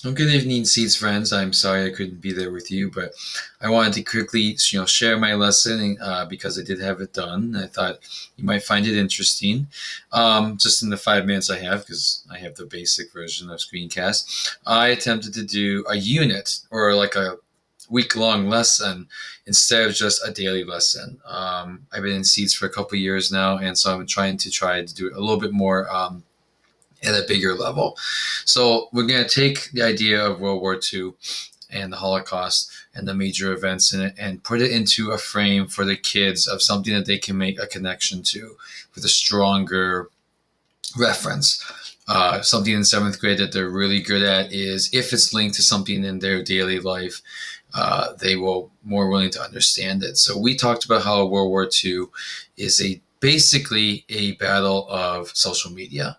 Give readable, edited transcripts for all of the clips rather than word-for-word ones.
Well, good evening, Seeds friends. I'm sorry I couldn't be there with you, but I wanted to quickly, share my lesson because I did have it done. I thought you might find it interesting. Just in the 5 minutes I have, because I have the basic version of Screencast, I attempted to do a unit or like a week-long lesson instead of just a daily lesson. I've been in Seeds for a couple years now, and so I'm trying to do it a little bit more. At a bigger level. So we're going to take the idea of World War II and the Holocaust and the major events in it and put it into a frame for the kids of something that they can make a connection to with a stronger reference. Something in seventh grade that they're really good at is if it's linked to something in their daily life, they will more willing to understand it. So we talked about how World War II is basically a battle of social media.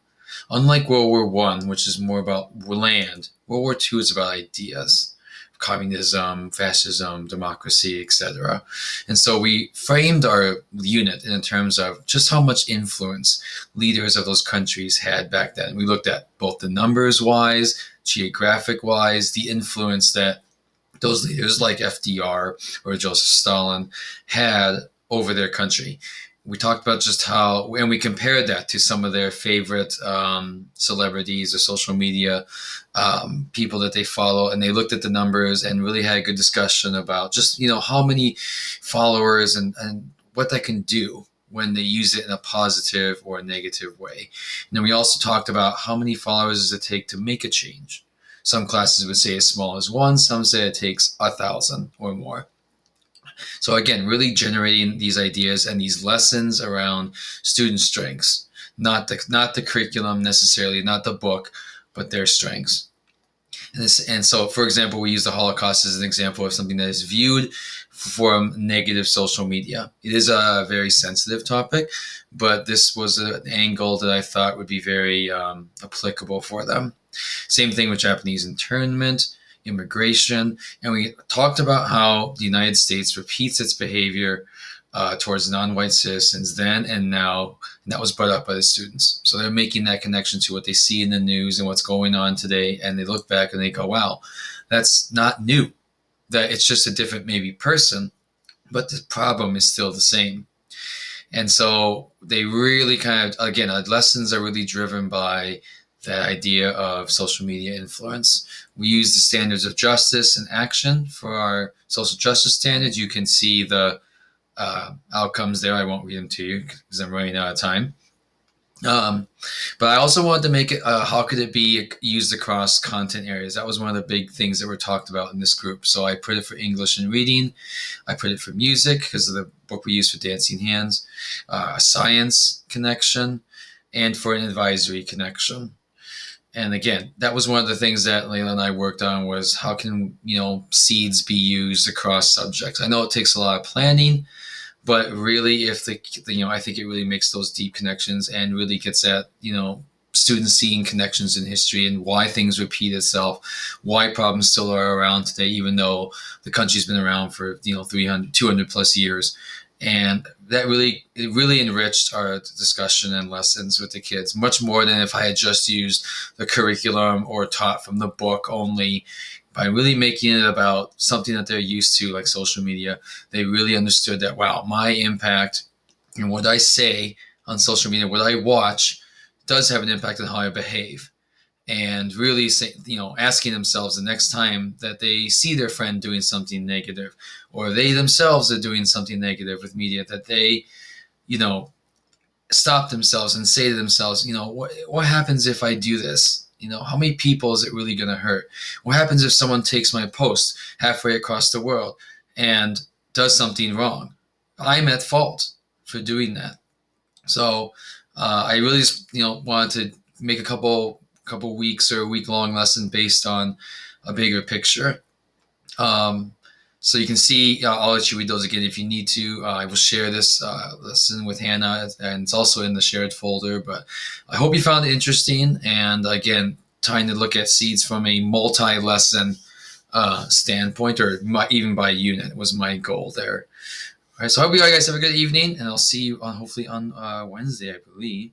Unlike World War One, which is more about land, World War II is about ideas, communism, fascism, democracy, etc. And so we framed our unit in terms of just how much influence leaders of those countries had back then. We looked at both the numbers wise, geographic wise, the influence that those leaders like FDR or Joseph Stalin had over their country. We talked about just how, and we compared that to some of their favorite celebrities or social media people that they follow, and they looked at the numbers and really had a good discussion about just how many followers and what that can do when they use it in a positive or a negative way. And then we also talked about how many followers does it take to make a change. Some classes would say as small as one, some say it takes 1,000 or more. So again, really generating these ideas and these lessons around student strengths, not the curriculum necessarily, not the book, but their strengths. And so, for example, we use the Holocaust as an example of something that is viewed from negative social media. It is a very sensitive topic, but this was an angle that I thought would be very applicable for them. Same thing with Japanese internment, immigration, and we talked about how the United States repeats its behavior towards non-white citizens then and now, and that was brought up by the students. So they're making that connection to what they see in the news and what's going on today, and they look back and they go, "Wow, that's not new. That it's just a different maybe person, but the problem is still the same." And so they really kind of, again, our lessons are really driven by that idea of social media influence. We use the standards of justice and action for our social justice standards. You can see the outcomes there. I won't read them to you because I'm running out of time. But I also wanted to make it, how could it be used across content areas? That was one of the big things that were talked about in this group. So I put it for English and reading. I put it for music because of the book we use for Dancing Hands, a science connection, and for an advisory connection. And again, that was one of the things that Layla and I worked on was how can, seeds be used across subjects. I know it takes a lot of planning, but really, if I think it really makes those deep connections and really gets at, students seeing connections in history and why things repeat itself, why problems still are around today, even though the country's been around for, 300, 200 plus years. And it really enriched our discussion and lessons with the kids much more than if I had just used the curriculum or taught from the book only. By really making it about something that they're used to, like social media, they really understood that, wow, my impact and what I say on social media, what I watch, does have an impact on how I behave. And really, asking themselves the next time that they see their friend doing something negative, or they themselves are doing something negative with media, that they, stop themselves and say to themselves, what happens if I do this? How many people is it really going to hurt? What happens if someone takes my post halfway across the world and does something wrong? I'm at fault for doing that. So I really just, wanted to make a couple weeks or a week long lesson based on a bigger picture. So you can see, I'll let you read those again if you need to. I will share this lesson with Hannah, and it's also in the shared folder. But I hope you found it interesting. And again, trying to look at seeds from a multi-lesson standpoint, or even by unit, was my goal there. All right, so I hope you guys have a good evening, and I'll see you hopefully on Wednesday, I believe.